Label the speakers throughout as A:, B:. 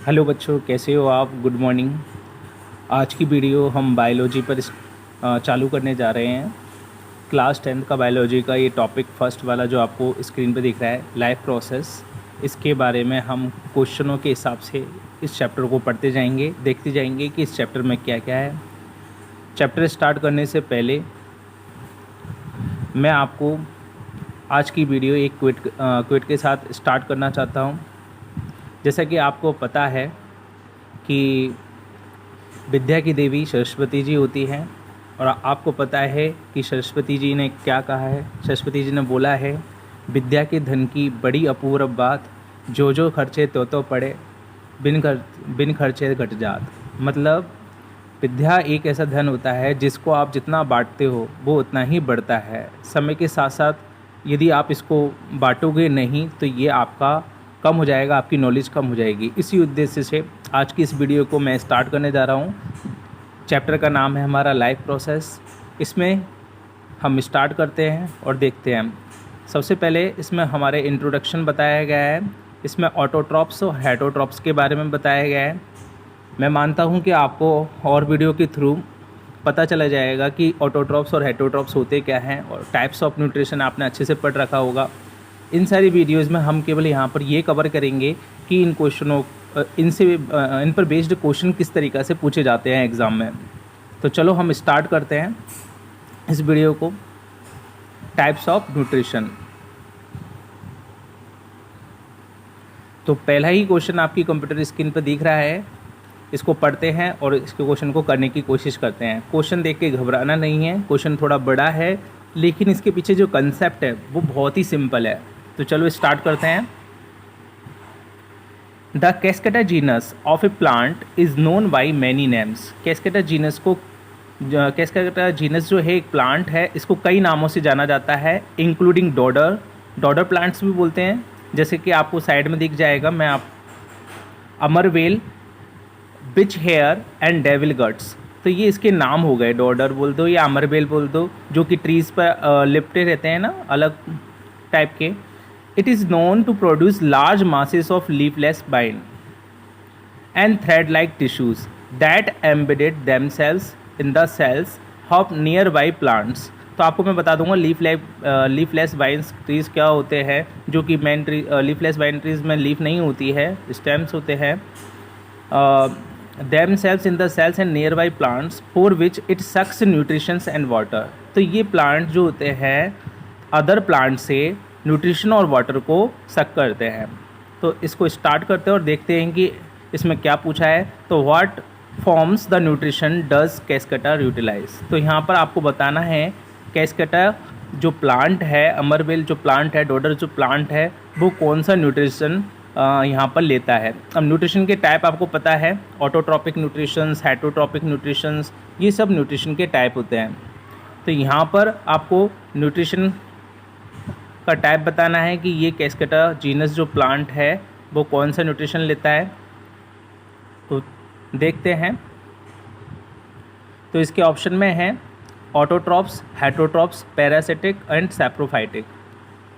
A: Hello बच्चों, कैसे हो आप? Good morning. आज की वीडियो हम बायोलॉजी पर चालू करने जा रहे हैं। क्लास 10th का बायोलॉजी का ये टॉपिक फर्स्ट वाला जो आपको स्क्रीन पर दिख रहा है, लाइफ प्रोसेस। इसके बारे में हम क्वेश्चनों के हिसाब से इस चैप्टर को पढ़ते जाएंगे, देखते जाएंगे कि इस चैप्टर में क्या क्या है। चैप्टर स्टार्ट करने से पहले मैं आपको आज की वीडियो एक क्विट के साथ स्टार्ट करना चाहता हूँ। जैसा कि आपको पता है कि विद्या की देवी सरस्वती जी होती हैं, और आपको पता है कि सरस्वती जी ने क्या कहा है। सरस्वती जी ने बोला है, विद्या के धन की बड़ी अपूर्व बात, जो जो खर्चे तो पड़े, बिन खर्चे घट जात। मतलब विद्या एक ऐसा धन होता है जिसको आप जितना बांटते हो वो उतना ही बढ़ता है। समय के साथ साथ यदि आप इसको बांटोगे नहीं तो ये आपका कम हो जाएगा, आपकी नॉलेज कम हो जाएगी। इसी उद्देश्य से आज की इस वीडियो को मैं स्टार्ट करने जा रहा हूँ। चैप्टर का नाम है हमारा लाइफ प्रोसेस। इसमें हम स्टार्ट करते हैं और देखते हैं। सबसे पहले इसमें हमारे इंट्रोडक्शन बताया गया है। इसमें ऑटोट्रॉप्स और हेटरोट्रॉप्स के बारे में बताया गया है। मैं मानता हूँ कि आपको और वीडियो के थ्रू पता चला जाएगा कि ऑटोट्रॉप्स और हेटरोट्रॉप्स होते क्या हैं, और टाइप्स ऑफ न्यूट्रिशन आपने अच्छे से पढ़ रखा होगा। इन सारी वीडियोज़ में हम केवल यहाँ पर ये कवर करेंगे कि इन क्वेश्चनों इन पर बेस्ड क्वेश्चन किस तरीक़ा से पूछे जाते हैं एग्ज़ाम में। तो चलो हम स्टार्ट करते हैं इस वीडियो को। Types of nutrition. तो पहला ही क्वेश्चन आपकी कंप्यूटर स्क्रीन पर दिख रहा है। इसको पढ़ते हैं और इसके क्वेश्चन को करने की कोशिश करते हैं। क्वेश्चन देख के घबराना नहीं है, क्वेश्चन थोड़ा बड़ा है लेकिन इसके पीछे जो कंसेप्ट है वो बहुत ही सिंपल है। तो चलो स्टार्ट करते हैं। The Cuscuta genus of a plant is known by many names. Cuscuta genus जो है एक प्लांट है, इसको कई नामों से जाना जाता है, इंक्लूडिंग डॉडर प्लांट्स भी बोलते हैं। जैसे कि आपको साइड में दिख जाएगा, अमरवेल, बिच हेयर एंड डेविल गट्स। तो ये इसके नाम हो गए। डॉडर बोल दो या अमरवेल बोल दो, जो कि ट्रीज़ पर लिपटे रहते हैं ना, अलग टाइप के। It is known to produce large masses of leafless bind and thread like tissues that embedded themselves in the cells of nearby plants. तो आपको मैं बता दूंगा लीफलेस वाइन ट्रीज़ क्या होते हैं, जो कि main tree leafless wine trees में लीफ नहीं होती है, स्टेम्स होते हैं। themselves in the cells and nearby plants for which it sucks nutrition and water। तो ये प्लांट जो होते हैं अदर प्लांट से न्यूट्रिशन और वाटर को सक करते हैं। तो इसको स्टार्ट करते हैं और देखते हैं कि इसमें क्या पूछा है। तो what forms the nutrition does Cuscuta utilise. तो यहाँ पर आपको बताना है कैस्केटा जो प्लांट है, अमरवेल जो प्लांट है, डॉडर जो प्लांट है, वो कौन सा न्यूट्रिशन यहाँ पर लेता है। अब न्यूट्रिशन के टाइप आपको पता है, ऑटोट्रॉपिक न्यूट्रिशंस, हेटरोट्रॉपिक न्यूट्रिशंस, ये सब न्यूट्रिशन के टाइप होते हैं। तो यहाँ पर आपको न्यूट्रिशन का टाइप बताना है कि ये कैस्केटा जीनस जो प्लांट है वो कौन सा न्यूट्रिशन लेता है। तो देखते हैं। तो इसके ऑप्शन में है autotrophs, heterotrophs, parasitic and saprophytic.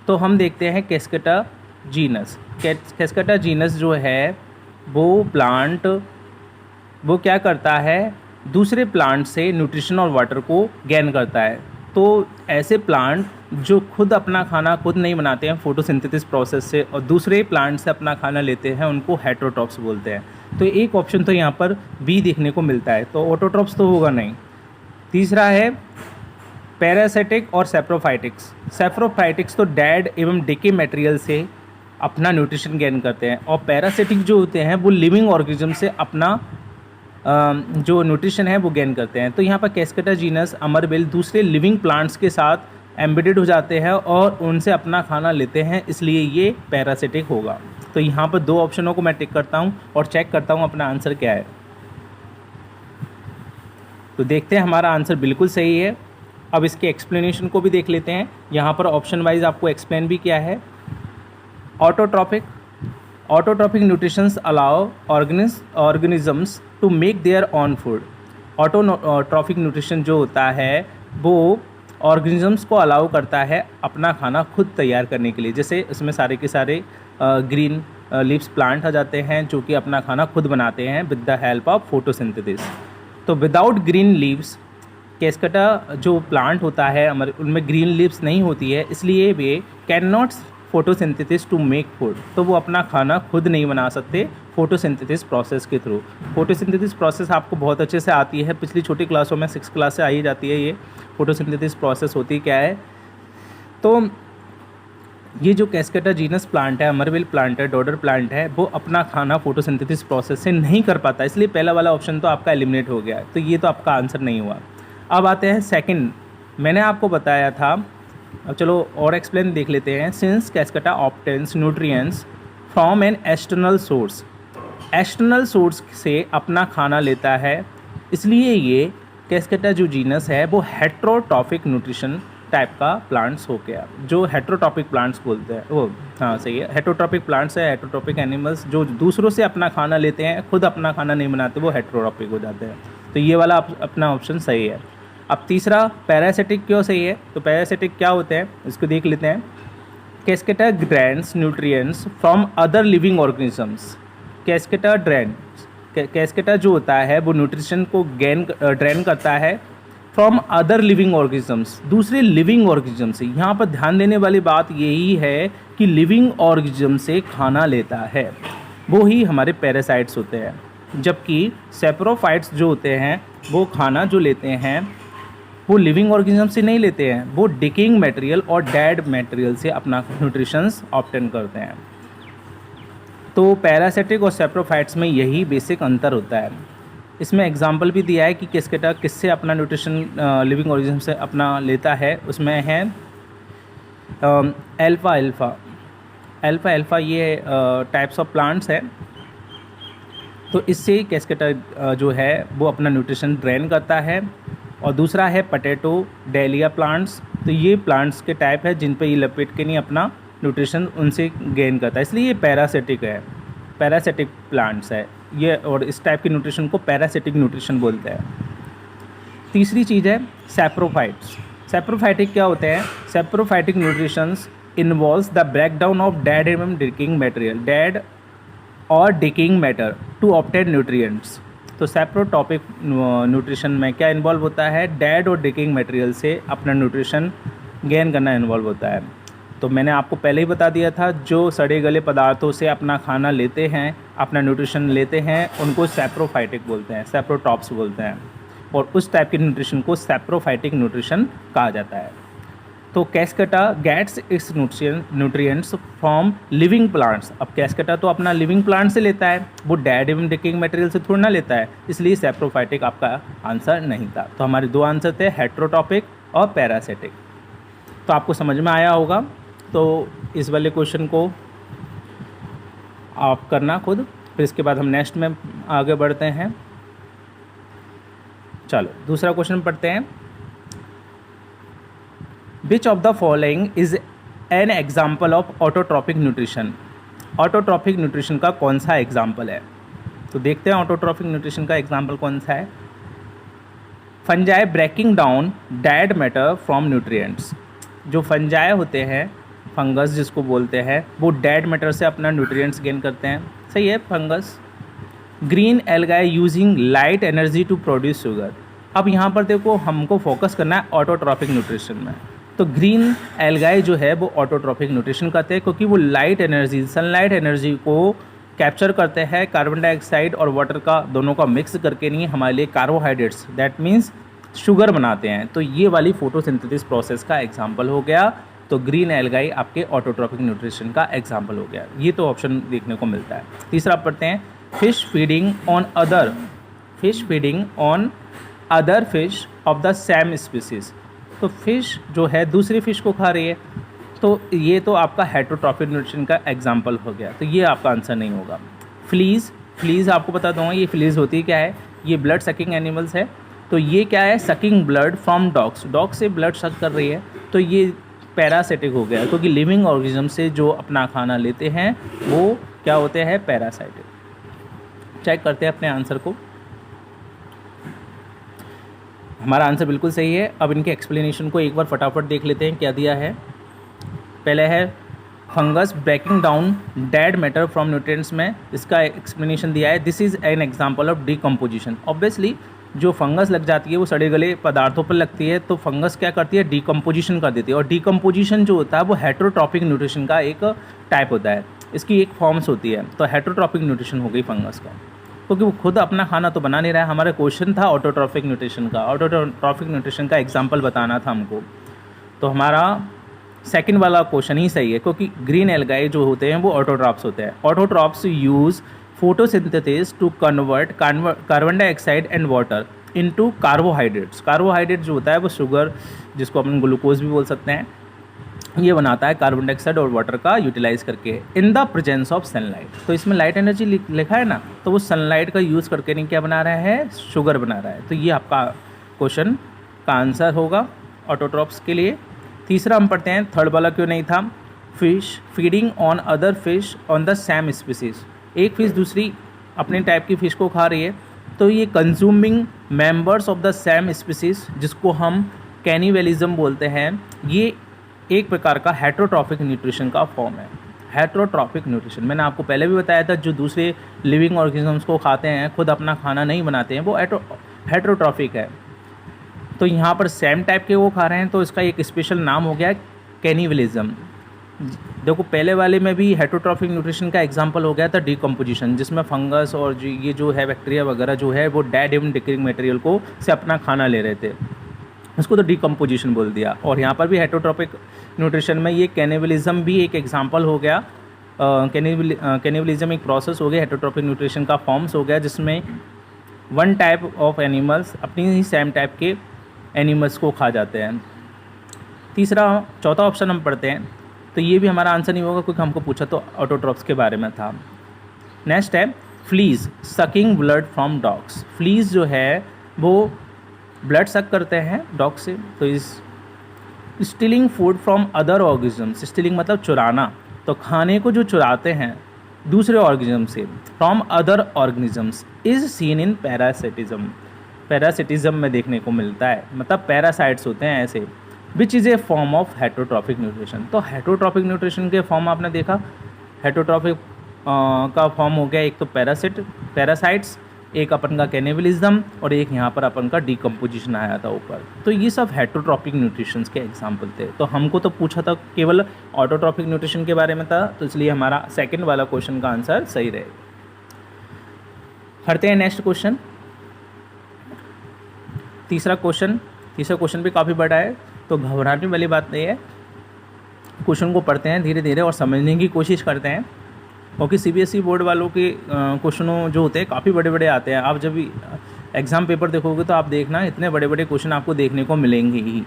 A: तो हम देखते हैं कैस्केटा जीनस। कैस्केटा जीनस जो है वो प्लांट वो क्या करता है, दूसरे प्लांट से न्यूट्रिशन और वाटर को गेन करता है। तो ऐसे प्लांट जो खुद अपना खाना खुद नहीं बनाते हैं फोटोसिंथेसिस प्रोसेस से, और दूसरे प्लांट से अपना खाना लेते हैं, उनको हेटरोट्रॉप्स बोलते हैं। तो एक ऑप्शन तो यहाँ पर बी देखने को मिलता है, तो ऑटोट्रॉप्स तो होगा नहीं। तीसरा है पैरासिटिक और सैप्रोफाइटिक्स। सैप्रोफाइटिक्स तो डेड एवं डिके मटेरियल से अपना न्यूट्रिशन गेन करते हैं, और पैरासिटिक जो होते हैं वो लिविंग ऑर्गेनिज्म से अपना जो न्यूट्रिशन है वो गेन करते हैं। तो यहाँ पर कैस्केटा जीनस, अमरवेल दूसरे लिविंग प्लांट्स के साथ एम्बेडेड हो जाते हैं और उनसे अपना खाना लेते हैं, इसलिए ये पैरासिटिक होगा। तो यहाँ पर दो ऑप्शनों को मैं टिक करता हूँ और चेक करता हूँ अपना आंसर क्या है। तो देखते हैं हमारा आंसर बिल्कुल सही है। अब इसके एक्सप्लेनेशन को भी देख लेते हैं। यहाँ पर ऑप्शन वाइज आपको एक्सप्लेन भी किया है। Autotrophic nutritions allow organisms to make their own food. Autotrophic nutrition जो होता है वो ऑर्गेनिजम्स को अलाउ करता है अपना खाना खुद तैयार करने के लिए। जैसे इसमें सारे के सारे ग्रीन लीव्स प्लांट आ जाते हैं जो कि अपना खाना खुद बनाते हैं with the help of photosynthesis. तो विदाउट ग्रीन लीव्स कैस्केटा जो प्लांट होता है हमारे उनमें ग्रीन लीव्स नहीं होती है, इसलिए वे can not photosynthesis to make food. तो वो अपना खाना खुद नहीं बना सकते फोटोसिंथेसिस प्रोसेस के थ्रू। फोटोसिंथेसिस प्रोसेस आपको बहुत अच्छे से आती है, पिछली छोटी क्लासों में 6 क्लास से आई जाती है। ये फोटोसिंथेसिस प्रोसेस होती क्या है, तो ये जो कैस्केटा जीनस प्लांट है, अमरविल प्लांट है, डोडर प्लांट है, वो अपना खाना फोटोसिंथेसिस प्रोसेस से नहीं कर पाता, इसलिए पहला वाला ऑप्शन तो आपका एलिमिनेट हो गया। तो ये तो आपका आंसर नहीं हुआ। अब आते हैं सेकंड। मैंने आपको बताया था, अब चलो और एक्सप्लेन देख लेते हैं। Since Cuscuta obtains nutrients from an external source, external source से अपना खाना लेता है, इसलिए ये कैस्केटा जो जीनस है वो हेट्रोटॉपिक न्यूट्रिशन टाइप का प्लांट्स हो गया, जो हेट्रोटॉपिक प्लांट्स बोलते हैं वो। हाँ सही है, हेट्रोटॉपिक प्लांट्स है, हेट्रोटॉपिक एनिमल्स जो दूसरों से अपना खाना लेते हैं, खुद अपना खाना नहीं बनाते, वो हेट्रोटॉपिक हो जाते हैं। तो ये वाला अपना ऑप्शन सही है। अब तीसरा पैरासिटिक क्यों सही है, तो पैरासिटिक क्या होते हैं इसको देख लेते हैं। Cuscuta drains nutrients from other living organisms. Cuscuta drains, Cuscuta जो होता है वो न्यूट्रिशन को ड्रेन करता है फ्रॉम अदर लिविंग ऑर्गेनिजम्स, दूसरे लिविंग ऑर्गेनिज्म से। यहाँ पर ध्यान देने वाली बात यही है कि लिविंग ऑर्गेनिज्म से खाना लेता है, वो ही हमारे पैरासाइट्स होते हैं। जबकि सेप्रोफाइट्स जो होते हैं वो खाना जो लेते हैं वो लिविंग ऑर्गेनिज्म से नहीं लेते हैं, वो डिकिंग मटेरियल और डेड मटेरियल से अपना न्यूट्रिशंस ऑब्टेन करते हैं। तो पैरासिटिक और सेप्रोफाइट्स में यही बेसिक अंतर होता है। इसमें एग्जाम्पल भी दिया है कि कैस्केटा किससे अपना न्यूट्रिशन लिविंग ऑर्गेनिज्म से अपना लेता है। उसमें है एल्फा एल्फा ये टाइप्स ऑफ प्लांट्स है। तो इससे कैस्केटा जो है वो अपना न्यूट्रिशन ड्रेन करता है। और दूसरा है पटेटो डेलिया प्लांट्स। तो ये प्लांट्स के टाइप है जिन पे ये लपेट के नहीं अपना न्यूट्रिशन उनसे गेन करता है, इसलिए ये पैरासिटिक है, पैरासिटिक प्लांट्स है ये। और इस टाइप के न्यूट्रिशन को पैरासिटिक न्यूट्रिशन बोलते हैं। तीसरी चीज़ है सैप्रोफाइट्स। सैप्रोफाइटिक क्या होते हैं, saprophytic nutritions involves the breakdown of dead एवं डिकिंग मटेरियल, डेड और decaying matter to obtain nutrients. तो सैप्रोटॉपिक न्यूट्रिशन में क्या इन्वॉल्व होता है, डेड और डिकिंग मटेरियल से अपना न्यूट्रिशन गेन करना इन्वॉल्व होता है। तो मैंने आपको पहले ही बता दिया था, जो सड़े गले पदार्थों से अपना खाना लेते हैं, अपना न्यूट्रिशन लेते हैं, उनको सैप्रोफाइटिक बोलते हैं, सैप्रोटॉप्स बोलते हैं। और उस टाइप के न्यूट्रिशन को सैप्रोफाइटिक न्यूट्रिशन कहा जाता है। तो Cuscuta gets its nutrients from living plants. अब कैस्केटा तो अपना लिविंग प्लांट से लेता है, वो डेड एवं डिकिंग मटेरियल से थोड़ा ना लेता है, इसलिए सैप्रोफाइटिक आपका आंसर नहीं था। तो हमारे दो आंसर थे, हेट्रोटॉपिक और पैरासिटिक। तो आपको समझ में आया होगा। तो इस वाले क्वेश्चन को आप करना खुद, फिर इसके बाद हम नेक्स्ट में आगे बढ़ते हैं। चलो दूसरा क्वेश्चन पढ़ते हैं। Which of the following is an example of autotrophic nutrition. Autotrophic nutrition का कौन सा एग्जाम्पल है, तो देखते हैं ऑटोट्रॉपिक न्यूट्रिशन का एग्जाम्पल कौन सा है। Fungi breaking down dead matter from nutrients. जो फंजाई होते हैं, फंगस जिसको बोलते हैं, वो डेड मैटर से अपना न्यूट्रिएंट्स गेन करते हैं, सही है fungus. Green algae using light energy to produce sugar. अब यहाँ पर देखो हमको फोकस करना है ऑटोट्रॉपिक न्यूट्रिशन में। तो ग्रीन एल्गाई जो है वो ऑटोट्रॉपिक न्यूट्रिशन करते हैं, क्योंकि वो लाइट एनर्जी, सनलाइट एनर्जी को कैप्चर करते हैं, कार्बन डाइऑक्साइड और वाटर का दोनों का मिक्स करके नहीं हमारे लिए कार्बोहाइड्रेट्स दैट मीन्स शुगर बनाते हैं। तो ये वाली फोटोसिंथेसिस प्रोसेस का एग्जाम्पल हो गया। तो ग्रीन एल्गाई आपके ऑटोट्रॉपिक न्यूट्रिशन का एग्जाम्पल हो गया। ये तो ऑप्शन देखने को मिलता है। तीसरा पढ़ते हैं, fish feeding on other fish of the same species. तो फिश जो है दूसरी फिश को खा रही है, तो ये तो आपका हेट्रोट्रॉपिक न्यूट्रिशन का एग्जाम्पल हो गया। तो ये आपका आंसर नहीं होगा। फ्लीज आपको बता दूंगा, ये फ्लीज होती क्या है, ये ब्लड सकिंग एनिमल्स है। तो ये क्या है, sucking blood from dogs, dog से ब्लड सक कर रही है। तो ये पैरासिटिक हो गया, क्योंकि लिविंग ऑर्गेनिज्म से जो अपना खाना लेते हैं वो क्या होते हैं, पैरासाइटिक। चेक करते हैं अपने आंसर को। हमारा आंसर बिल्कुल सही है। अब इनके एक्सप्लेनेशन को एक बार फटाफट देख लेते हैं क्या दिया है। पहले है fungus breaking down dead matter from nutrients में इसका एक्सप्लेनेशन दिया है। This is an example of decomposition. Obviously जो फंगस लग जाती है वो सड़े गले पदार्थों पर लगती है, तो फंगस क्या करती है, डीकम्पोजिशन कर देती है। और डीकम्पोजिशन जो होता है वो हेटेरोट्रॉपिक न्यूट्रिशन का एक टाइप होता है, इसकी एक फॉर्म्स होती है। तो हेटेरोट्रॉपिक न्यूट्रिशन हो गई फंगस का, क्योंकि वो खुद अपना खाना तो बना नहीं रहा है। हमारा क्वेश्चन था ऑटोट्रॉफिक न्यूट्रिशन का, ऑटोट्रॉफिक न्यूट्रिशन का एग्जाम्पल बताना था हमको, तो हमारा सेकंड वाला क्वेश्चन ही सही है, क्योंकि ग्रीन एल्गाई जो होते हैं वो ऑटोट्रॉप्स होते हैं। Autotrophs use photosynthesis to convert carbon dioxide and water into carbohydrates. Carbohydrate जो होता है वो शुगर, जिसको अपन ग्लूकोज भी बोल सकते हैं, ये बनाता है कार्बन डाइऑक्साइड और वाटर का यूटिलाइज करके in the presence of sunlight. तो इसमें लाइट एनर्जी लिखा है ना, तो वो सनलाइट का यूज़ करके नहीं क्या बना रहा है, शुगर बना रहा है। तो ये आपका क्वेश्चन का आंसर होगा ऑटोट्रॉप्स के लिए। तीसरा हम पढ़ते हैं, थर्ड वाला क्यों नहीं था, fish feeding on other fish on the same species. एक फिश दूसरी अपने टाइप की फ़िश को खा रही है, तो ये consuming members of the same species, जिसको हम कैनिबलिज्म बोलते हैं, ये एक प्रकार का हेटेरोट्रॉफिक न्यूट्रिशन का फॉर्म है। हेटेरोट्रॉफिक न्यूट्रिशन मैंने आपको पहले भी बताया था, जो दूसरे लिविंग ऑर्गेनिजम्स को खाते हैं, खुद अपना खाना नहीं बनाते हैं, वो हेटेरोट्रॉफिक है। तो यहाँ पर सेम टाइप के वो खा रहे हैं, तो इसका एक स्पेशल नाम हो गया कैनिबलिज्म। देखो पहले वाले में भी हेटेरोट्रॉफिक न्यूट्रिशन का एग्जांपल हो गया था डीकम्पोजिशन, जिसमें फंगस और ये जो है बैक्टीरिया वगैरह जो है वो डेड एवं डिक्रीइंग मटेरियल को से अपना खाना ले रहे थे, उसको तो डीकम्पोजिशन बोल दिया। और यहाँ पर भी हेटेरोट्रॉपिक न्यूट्रिशन में ये कैनिबलिज्म भी एक एग्जांपल हो गया। कैनिबलिज्म एक प्रोसेस हो गया, हेटेरोट्रॉपिक न्यूट्रिशन का फॉर्म्स हो गया, जिसमें वन टाइप ऑफ एनिमल्स अपनी ही सेम टाइप के एनिमल्स को खा जाते हैं। चौथा ऑप्शन हम पढ़ते हैं, तो ये भी हमारा आंसर नहीं होगा क्योंकि हमको पूछा तो ऑटोट्रॉप्स के बारे में था। नेक्स्ट है fleas sucking blood from dogs. Fleas जो है वो ब्लड सक करते हैं डॉग से। तो इस stealing food from other organisms, stealing मतलब चुराना, तो खाने को जो चुराते हैं दूसरे ऑर्गेनिज्म से, from other organisms, is seen in parasitism. Parasitism में देखने को मिलता है, मतलब पैरासाइट्स होते हैं ऐसे, which is a form of heterotrophic nutrition. तो हेटेरोट्रॉपिक न्यूट्रिशन के फॉर्म आपने देखा, हेटेरोट्रॉपिक का फॉर्म हो गया एक तो पैरासाइट्स, एक अपन का कैनिबलिज्म, और एक यहाँ पर अपन का डीकम्पोजिशन आया था ऊपर। तो ये सब हेटेरोट्रॉपिक न्यूट्रिशंस के एग्जाम्पल थे। तो हमको तो पूछा था केवल ऑटोट्रॉपिक न्यूट्रिशन के बारे में था, तो इसलिए हमारा सेकंड वाला क्वेश्चन का आंसर सही रहेगा। पढ़ते हैं नेक्स्ट क्वेश्चन। तीसरा क्वेश्चन भी काफ़ी बड़ा है, तो घबराने वाली बात नहीं है। क्वेश्चन को पढ़ते हैं धीरे धीरे और समझने की कोशिश करते हैं, क्योंकि सीबीएसई बोर्ड वालों के क्वेश्चनों जो होते हैं काफ़ी बड़े बड़े आते हैं। आप जब भी एग्ज़ाम पेपर देखोगे तो आप देखना इतने बड़े बड़े क्वेश्चन आपको देखने को मिलेंगे ही।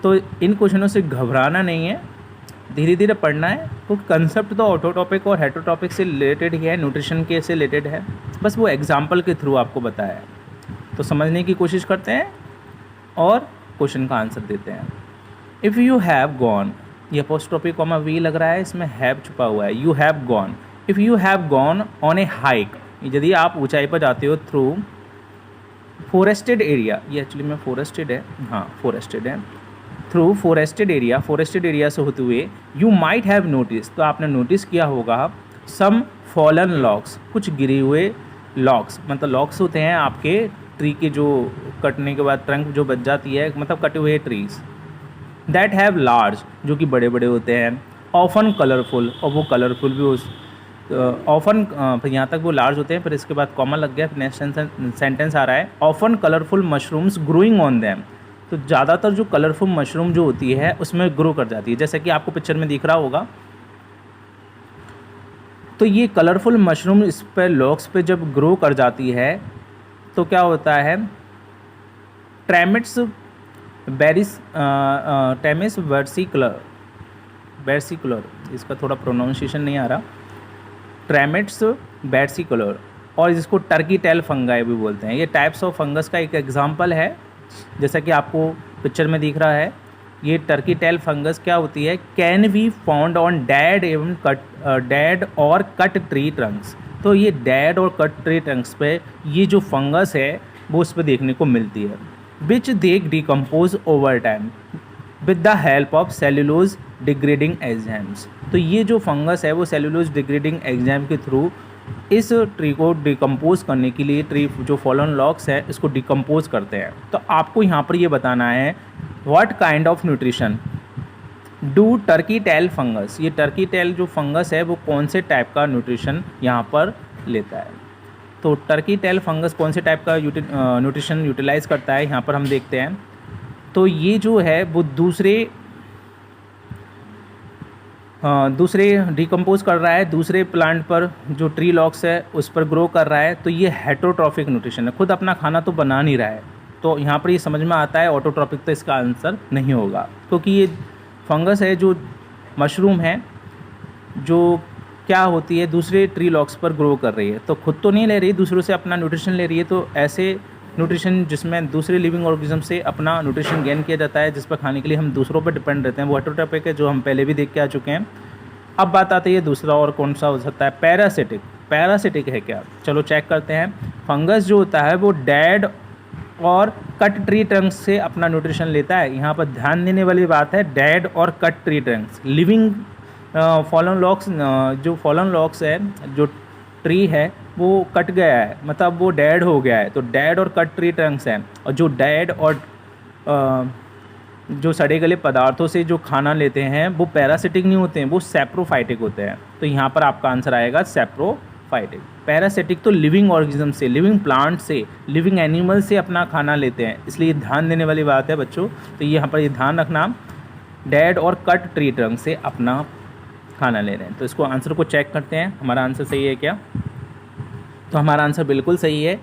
A: तो इन क्वेश्चनों से घबराना नहीं है, धीरे धीरे पढ़ना है, क्योंकि कंसेप्ट तो ऑटोटॉपिक और हेटेरोटॉपिक से रिलेटेड ही है, न्यूट्रिशन के से रिलेटेड है, बस वो एग्जाम्पल के थ्रू आपको बताया है। तो समझने की कोशिश करते हैं और क्वेश्चन का आंसर देते हैं। इफ़ यू हैव गॉन, ये अपोस्ट्रोफी कॉमा वी लग रहा है, इसमें हैव छुपा हुआ है। You have gone, if you have gone on A hike, यदि आप ऊंचाई पर जाते हो थ्रू फॉरेस्टेड एरिया, ये एक्चुअली में फॉरेस्टेड है, हाँ फॉरेस्टेड है, थ्रू फॉरेस्टेड एरिया से होते हुए, यू माइट हैव नोटिस, तो आपने नोटिस किया होगा, सम फॉलन लॉग्स, कुछ गिरे हुए लॉग्स, मतलब लॉग्स होते हैं आपके ट्री के जो कटने के बाद ट्रंक जो बच जाती है, मतलब कटे हुए ट्रीज, दैट हैव लार्ज, जो कि बड़े बड़े होते हैं, ऑफन कलरफुल, और वो कलरफुल भी उस ऑफन, यहाँ तक वो लार्ज होते हैं, फिर इसके बाद कॉमा लग गया, फिर नेक्स्ट सेंटेंस आ रहा है, often colourful mushrooms growing on them, तो ज़्यादातर जो कलरफुल मशरूम जो होती है उसमें ग्रो कर जाती है, जैसे कि आपको पिक्चर में दिख रहा होगा। तो ये कलरफुल मशरूम इस पर लॉग्स पे जब ग्रो कर जाती है तो क्या होता है, ट्रेमिट्स वर्सिकुलर, इसका थोड़ा प्रोनाउंसिएशन नहीं आ रहा, ट्रेमिट्स वर्सिकुलर, और इसको टर्की टेल फंगाई भी बोलते हैं। ये टाइप्स ऑफ फंगस का एक एग्जांपल है, जैसा कि आपको पिक्चर में दिख रहा है। ये टर्की टेल फंगस क्या होती है, can be found on dead एवं डेड और कट ट्री ट्रंक्स, तो ये डेड और कट ट्री ट्रंक्स पे ये जो फंगस है वो उस पर देखने को मिलती है, which they decompose over time, with the help of cellulose degrading enzymes. तो ये जो फंगस है वो सेल्यूलोज डिग्रेडिंग एंजाइम के थ्रू इस ट्री को डिकम्पोज करने के लिए ट्री जो फॉलन लॉक्स है इसको डिकम्पोज करते हैं। तो आपको यहाँ पर ये बताना है what kind of nutrition do turkey tail fungus. ये टर्की टेल जो फंगस है वो कौन से टाइप का न्यूट्रिशन यहाँ पर लेता है। तो टर्की टेल फंगस कौन से टाइप का न्यूट्रिशन यूटिलाइज करता है यहाँ पर हम देखते हैं। तो ये जो है वो दूसरे डिकम्पोज कर रहा है, दूसरे प्लांट पर जो ट्री लॉक्स है उस पर ग्रो कर रहा है। तो ये हेटरोट्रॉफिक न्यूट्रिशन है, खुद अपना खाना तो बना नहीं रहा है। तो यहाँ पर ये समझ में आता है ऑटोट्रॉपिक तो इसका आंसर नहीं होगा, क्योंकि ये फंगस है जो मशरूम है जो क्या होती है दूसरे ट्री लॉक्स पर ग्रो कर रही है। तो खुद तो नहीं ले रही, दूसरों से अपना न्यूट्रिशन ले रही है। तो ऐसे न्यूट्रिशन जिसमें दूसरे लिविंग ऑर्गेनिज्म से अपना न्यूट्रिशन गेन किया जाता है, जिस पर खाने के लिए हम दूसरों पर डिपेंड रहते हैं, वो हेटरोट्रॉपिक है, जो हम पहले भी देख के आ चुके हैं। अब बात आती है दूसरा और कौन सा हो सकता है, पैरासिटिक। पैरासिटिक है क्या, चलो चेक करते हैं। फंगस जो होता है वो डेड और कट ट्री ट्रंक्स से अपना न्यूट्रिशन लेता है। यहाँ पर ध्यान देने वाली बात है डेड और cut tree Trunks. Living fallen locks, जो फॉलन लॉक्स है, जो ट्री है वो कट गया है, मतलब वो डेड हो गया है। तो डेड और कट ट्री ट्रंक्स हैं, और जो डेड और जो सड़े गले पदार्थों से जो खाना लेते हैं वो पैरासिटिक नहीं होते हैं, वो सैप्रोफाइटिक होते हैं। तो यहाँ पर आपका आंसर आएगा सैप्रोफाइटिक। पैरासिटिक तो लिविंग ऑर्गेनिज्म से, लिविंग प्लांट से, लिविंग एनिमल से अपना खाना लेते हैं, इसलिए ध्यान देने वाली बात है बच्चों। तो यहाँ पर ये ध्यान रखना, डेड और कट ट्री ट्रंक से अपना खाना ले रहे हैं। तो इसको आंसर को चेक करते हैं, हमारा आंसर सही है क्या। तो हमारा आंसर बिल्कुल सही है।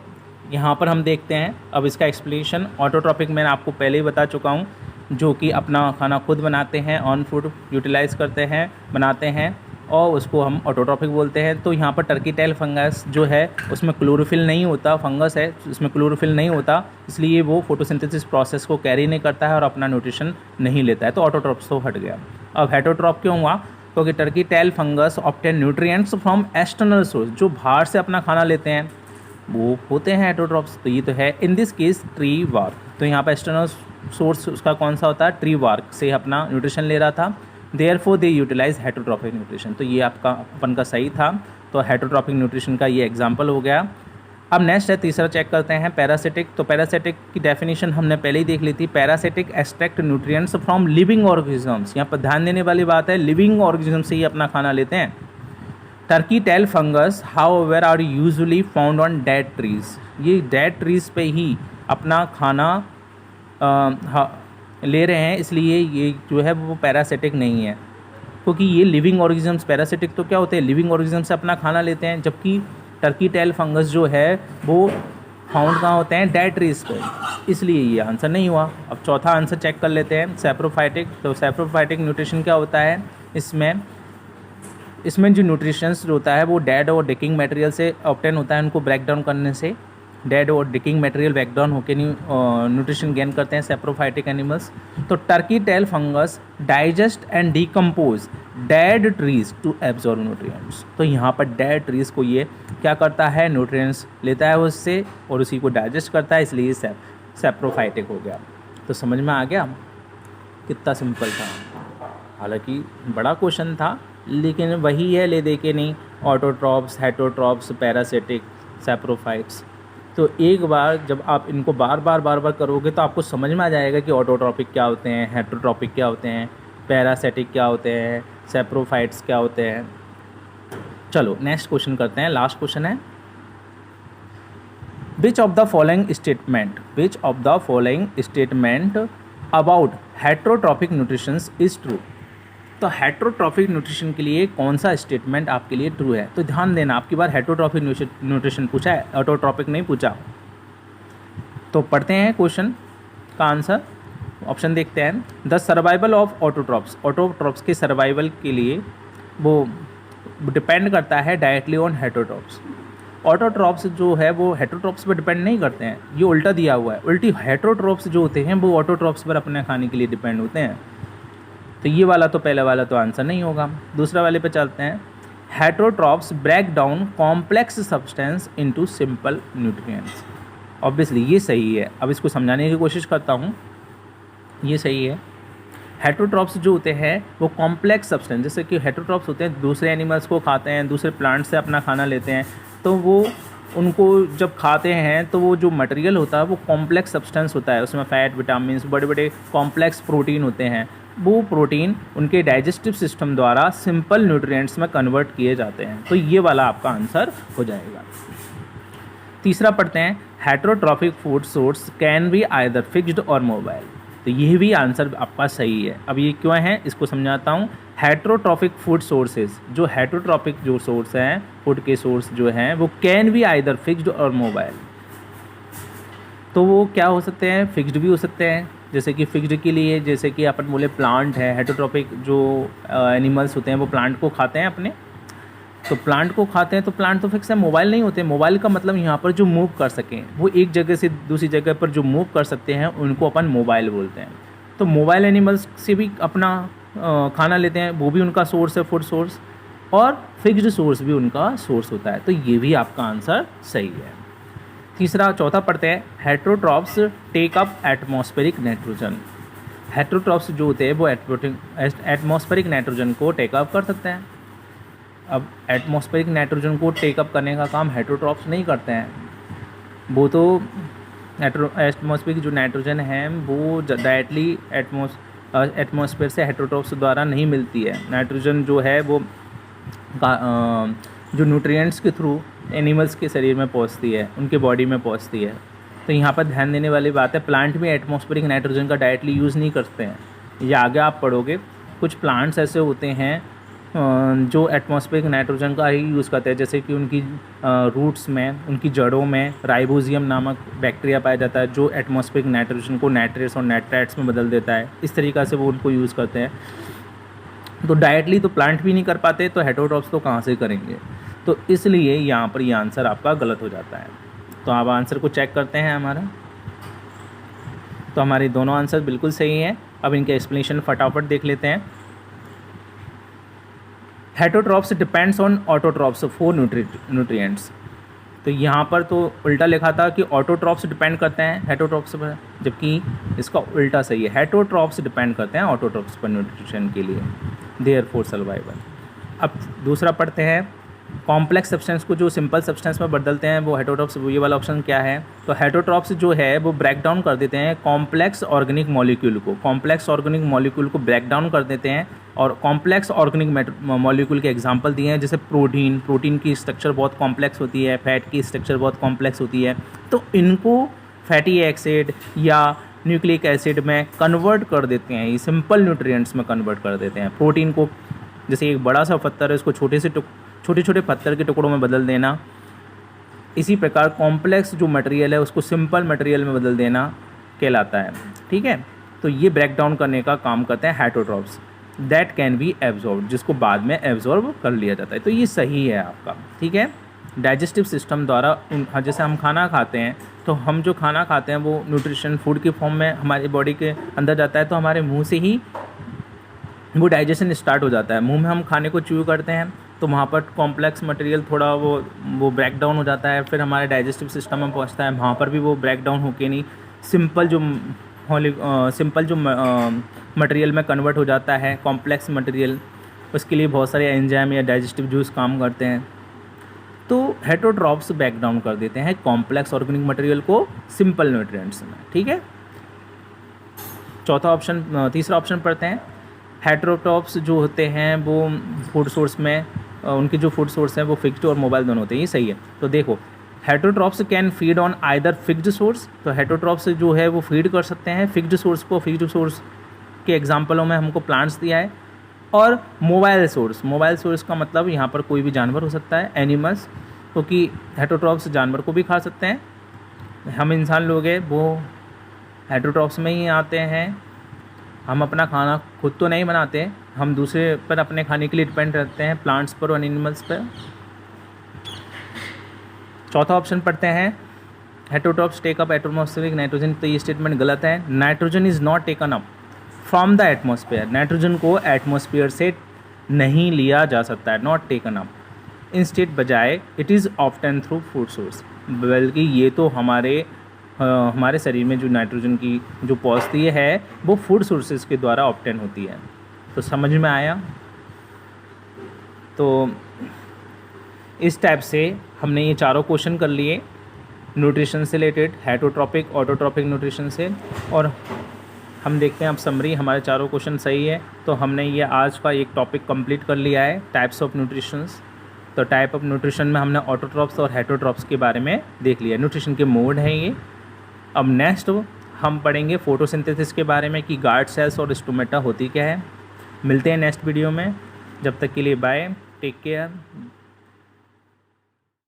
A: यहाँ पर हम देखते हैं अब इसका एक्सप्लेनेशन। ऑटोट्रॉपिक मैंने आपको पहले ही बता चुका हूँ, जो कि अपना खाना खुद बनाते हैं, ऑन फूड यूटिलाइज़ करते हैं, बनाते हैं, और उसको हम ऑटोट्रॉपिक बोलते हैं। तो यहाँ पर टर्की टेल फंगस जो है उसमें क्लोरोफिल नहीं होता, फंगस है इसमें क्लोरोफिल नहीं होता, इसलिए वो फोटोसिंथेसिस प्रोसेस को कैरी नहीं करता है और अपना न्यूट्रिशन नहीं लेता है। तो ऑटोट्रॉप्स तो हट गया। अब हेटरोट्रॉप क्यों हुआ, क्योंकि turkey tail fungus obtain nutrients from external source, जो बाहर से अपना खाना लेते हैं वो होते हैं हेटरोट्रॉप्स। तो ये तो है इन दिस केस ट्री वार्क। तो यहाँ पर एक्सटर्नल सोर्स उसका कौन सा होता है, ट्री वार्क से अपना न्यूट्रिशन ले रहा था, therefore they utilize heterotrophic nutrition. तो ये आपका अपन का सही था। तो हेटरोट्रॉपिक न्यूट्रिशन का ये एग्जाम्पल हो गया। अब नेक्स्ट है तीसरा, चेक करते हैं पैरासिटिक। तो पैरासिटिक की डेफिनेशन हमने पहले ही देख ली थी। Parasitic extract nutrients from living organisms. यहाँ पर ध्यान देने वाली बात है, लिविंग ऑर्गेनिज्म से ही अपना खाना लेते हैं। Turkey tail fungus however are usually found on dead trees. ये डेड ट्रीज पे ही अपना खाना ले रहे हैं, इसलिए ये जो है वो पैरासिटिक नहीं है, क्योंकि ये लिविंग ऑर्गेनिजम्स। पैरासिटिक तो क्या होते हैं, लिविंग ऑर्गेनिज्म से अपना खाना लेते हैं, जबकि टर्की टेल फंगस जो है वो फाउंड कहाँ होते हैं, डेड ट्रीज पे, इसलिए ये आंसर नहीं हुआ। अब चौथा आंसर चेक कर लेते हैं, सैप्रोफाइटिक। तो सैप्रोफाइटिक न्यूट्रिशन क्या होता है, इसमें जो न्यूट्रिशंस होता है वो डेड और डिकिंग मटेरियल से ऑब्टेन होता है। उनको ब्रेक डाउन करने से डेड और डिकिंग मटेरियल ब्रेक डाउन होकर न्यूट्रिशन गेन करते हैं सैप्रोफाइटिक एनिमल्स। तो turkey tail fungus digest and decompose dead trees to absorb nutrients. तो यहाँ पर डेड ट्रीज को ये क्या करता है, न्यूट्रिएंट्स लेता है उससे और उसी को डाइजेस्ट करता है, इसलिए सैप्रोफाइटिक हो गया। तो समझ में आ गया, कितना सिंपल था। हालांकि बड़ा क्वेश्चन था, लेकिन वही है ले दे के नहीं, ऑटोट्रॉप्स, हेटरोट्रॉप्स, पैरासिटिक, सैप्रोफाइट्स। तो एक बार जब आप इनको बार बार करोगे तो आपको समझ में आ जाएगा कि ऑटोट्रॉपिक क्या होते हैं, हेटरोट्रॉपिक क्या होते हैं, पैरासिटिक क्या होते हैं, सैप्रोफाइट्स क्या होते हैं। चलो नेक्स्ट क्वेश्चन करते हैं, लास्ट क्वेश्चन है, which of the following statement about heterotrophic nutrition is true. तो हेटरोट्रॉपिक न्यूट्रिशन के लिए कौन सा स्टेटमेंट आपके लिए ट्रू है। तो ध्यान देना, आपकी बार हेटरोट्रॉपिक न्यूट्रिशन पूछा है, ऑटोट्रॉपिक नहीं पूछा। तो पढ़ते हैं क्वेश्चन का आंसर, ऑप्शन देखते हैं। The survival of autotrophs, autotrophs के सर्वाइवल के लिए वो डिपेंड करता है डायरेक्टली ऑन हेटरोट्रॉप्स। ऑटोट्रॉप्स जो है वो हेटरोट्रॉप्स पर डिपेंड नहीं करते हैं, ये उल्टा दिया हुआ है। उल्टी हेटरोट्रॉप्स जो होते हैं वो ऑटोट्रॉप्स पर अपने खाने के लिए डिपेंड होते हैं। तो ये वाला तो पहले वाला तो आंसर नहीं होगा। दूसरा वाले पे चलते हैं, heterotrophs break down complex substance into simple nutrients. Obviously ये सही है। अब इसको समझाने की कोशिश करता हूँ, ये सही है। हेटरोट्रॉप्स जो होते हैं वो कॉम्प्लेक्स सब्सटेंस, जैसे कि हेटरोट्रॉप्स होते हैं दूसरे एनिमल्स को खाते हैं, दूसरे प्लांट से अपना खाना लेते हैं, तो वो उनको जब खाते हैं तो वो जो मटेरियल होता है वो कॉम्प्लेक्स सब्सटेंस होता है, उसमें फैट, विटामिन, बड़े बड़े कॉम्प्लेक्स प्रोटीन होते हैं। वो प्रोटीन उनके डाइजेस्टिव सिस्टम द्वारा सिंपल न्यूट्रिएंट्स में कन्वर्ट किए जाते हैं। तो ये वाला आपका आंसर हो जाएगा। तीसरा पढ़ते हैं, heterotrophic food source can be either fixed और मोबाइल। तो ये भी आंसर आपका सही है। अब ये क्यों है इसको समझाता हूँ। हेटरोट्रॉफिक फूड सोर्सेज, जो हेटरोट्रॉफिक जो सोर्स हैं फूड के सोर्स जो हैं वो कैन बी आइदर फिक्स्ड और मोबाइल। तो वो क्या हो सकते हैं, फिक्स्ड भी हो सकते हैं। जैसे कि फिक्स्ड के लिए जैसे कि अपन बोले प्लांट है, हेटरोट्रॉफिक जो एनिमल्स होते हैं वो प्लांट को खाते हैं अपने, तो प्लांट को खाते हैं तो प्लांट तो फिक्स है। मोबाइल नहीं होते, मोबाइल का मतलब यहाँ पर जो मूव कर सकें, वो एक जगह से दूसरी जगह पर जो मूव कर सकते हैं उनको अपन मोबाइल बोलते हैं। तो मोबाइल एनिमल्स से भी अपना खाना लेते हैं, वो भी उनका सोर्स है फूड सोर्स, और फिक्स्ड सोर्स भी उनका सोर्स होता है। तो ये भी आपका आंसर सही है। चौथा पढ़ते हैं, heterotrophs take up atmospheric nitrogen. Heterotrophs जो होते हैं वो एटमॉस्फेरिक नाइट्रोजन को टेकअप कर सकते हैं। अब एटमॉस्फेरिक नाइट्रोजन को टेकअप करने का काम हेटरोट्रॉप्स नहीं करते हैं, वो तो एटमॉस्फेरिक जो नाइट्रोजन है वो डायरेक्टली एटमॉस्फेयर से हेटरोट्रॉप्स द्वारा नहीं मिलती है। नाइट्रोजन जो है वो जो न्यूट्रिएंट्स के थ्रू एनिमल्स के शरीर में पहुंचती है, उनके बॉडी में पहुंचती है। तो यहाँ पर ध्यान देने वाली बात है, प्लांट भी एटमॉस्फेरिक नाइट्रोजन का डायरेक्टली यूज़ नहीं करते हैं। ये आगे आप पढ़ोगे, कुछ प्लांट्स ऐसे होते हैं जो एटमॉस्फेरिक नाइट्रोजन का ही यूज़ करते हैं, जैसे कि उनकी रूट्स में, उनकी जड़ों में राइबोजियम नामक बैक्टीरिया पाया जाता है जो एटमॉस्फेरिक नाइट्रोजन को नाइट्रेट्स और नाइट्राइट्स में बदल देता है। इस तरीक़ा से वो उनको यूज़ करते हैं। तो डायरेक्टली तो प्लांट भी नहीं कर पाते, तो हेटरोट्रॉप्स तो कहाँ से करेंगे। तो इसलिए यहाँ पर ये आंसर आपका गलत हो जाता है। तो आप आंसर को चेक करते हैं हमारा, तो हमारे दोनों आंसर बिल्कुल सही हैं। अब इनके एक्सप्लेनेशन फटाफट देख लेते हैं। Heterotrophs depends on autotrophs for nutrients. तो यहाँ पर तो उल्टा लिखा था कि ऑटोट्रॉप्स डिपेंड करते हैं हेटरोट्रॉप्स पर, जबकि इसका उल्टा सही है, हेटरोट्रॉप्स डिपेंड करते हैं ऑटोट्रॉप्स पर न्यूट्रिशन के लिए, देयर फॉर सर्वाइवल। अब दूसरा पढ़ते हैं, कॉम्प्लेक्स सब्सटेंस को जो सिंपल सब्सटेंस में बदलते हैं वो हेटरोट्रॉप्स। ये वाला ऑप्शन क्या है, तो हेटरोट्रॉप्स जो है वो ब्रेक डाउन कर देते हैं कॉम्प्लेक्स ऑर्गेनिक मॉलिक्यूल को, कॉम्प्लेक्स ऑर्गेनिक मॉलिक्यूल को ब्रेक डाउन कर देते हैं। और कॉम्प्लेक्स ऑर्गेनिक मॉलिक्यूल के एग्जांपल दिए हैं, जैसे प्रोटीन की स्ट्रक्चर बहुत कॉम्प्लेक्स होती है, फैट की स्ट्रक्चर बहुत कॉम्प्लेक्स होती है, तो इनको फैटी एसिड या न्यूक्लिक एसिड में कन्वर्ट कर देते हैं, ये सिंपल न्यूट्रिएंट्स में कन्वर्ट कर देते हैं। प्रोटीन को जैसे एक बड़ा सा पत्थर है, उसको छोटे छोटे पत्थर के टुकड़ों में बदल देना, इसी प्रकार कॉम्प्लेक्स जो मटेरियल है उसको सिंपल मटेरियल में बदल देना कहलाता है। ठीक है, तो ये ब्रेक डाउन करने का काम करते हैं heterotrophs, that can be absorb, जिसको बाद में एब्जॉर्ब कर लिया जाता है। तो ये सही है आपका। ठीक है, डाइजेस्टिव सिस्टम द्वारा जैसे हम खाना खाते हैं, तो हम जो खाना खाते हैं वो न्यूट्रिशन फूड की फॉर्म में हमारी बॉडी के अंदर जाता है, तो हमारे मुंह से ही वो डाइजेशन स्टार्ट हो जाता है। मुंह में हम खाने को च्यू करते हैं तो वहाँ पर कॉम्प्लेक्स मटेरियल थोड़ा वो ब्रेक डाउन हो जाता है, फिर हमारे डाइजेस्टिव सिस्टम में पहुँचता है, वहाँ पर भी वो ब्रेक डाउन होके नहीं सिंपल जो मटेरियल में कन्वर्ट हो जाता है कॉम्प्लेक्स मटेरियल। उसके लिए बहुत सारे एंजाइम या डाइजेस्टिव जूस काम करते हैं। तो हेटरोट्रॉप्स ब्रेक डाउन कर देते हैं कॉम्प्लेक्स ऑर्गेनिक मटेरियल को सिंपल न्यूट्रिएंट्स में। ठीक है, तीसरा ऑप्शन पढ़ते हैं, हेटरोट्रॉप्स जो होते हैं वो फूड सोर्स में उनके जो फूड सोर्स हैं वो फिक्स्ड और मोबाइल दोनों होते हैं। ये सही है। तो देखो, heterotrophs can feed on either fixed source, तो हेटरोट्रॉप्स जो है वो फीड कर सकते हैं फिक्स्ड सोर्स को। फिक्स्ड सोर्स के एग्जांपलों में हमको प्लांट्स दिया है, और मोबाइल सोर्स का मतलब यहाँ पर कोई भी जानवर हो सकता है, एनिमल्स, क्योंकि हेटरोट्रॉप्स जानवर को भी खा सकते हैं। हम इंसान लोग हैं वो हेटरोट्रॉप्स में ही आते हैं। हम अपना खाना खुद तो नहीं बनाते, हम दूसरे पर अपने खाने के लिए डिपेंड रहते हैं, प्लांट्स पर और एनिमल्स पर। चौथा ऑप्शन पढ़ते हैं, heterotrophs take up atmospheric nitrogen. तो ये स्टेटमेंट गलत है। Nitrogen is not taken up from the atmosphere, nitrogen को एटमॉस्फेयर से नहीं लिया जा सकता है, नॉट टेकन अप। इंस्टेड बजाय it is often through food source, बल्कि ये तो हमारे हमारे शरीर में जो नाइट्रोजन की जो पौष्टिक है वो फूड सोर्सेज के द्वारा ऑब्टेन होती है। तो समझ में आया। तो इस टाइप से हमने ये चारों क्वेश्चन कर लिए न्यूट्रिशन से रिलेटेड, हेटरोट्रॉपिक, ऑटोट्रॉपिक न्यूट्रिशन से। और हम देखते हैं अब समरी, हमारे चारों क्वेश्चन सही है। तो हमने ये आज का एक टॉपिक कंप्लीट कर लिया है, टाइप्स ऑफ न्यूट्रिशंस। तो टाइप ऑफ न्यूट्रिशन में हमने ऑटोट्रॉप्स और हेटरोट्रॉप्स के बारे में देख लिया, न्यूट्रिशन के मोड हैं ये। अब नेक्स्ट हम पढ़ेंगे फोटोसिंथेसिस के बारे में कि गार्ड सेल्स और स्टोमेटा होती क्या है। मिलते हैं नेक्स्ट वीडियो में, जब तक के लिए बाय, टेक केयर।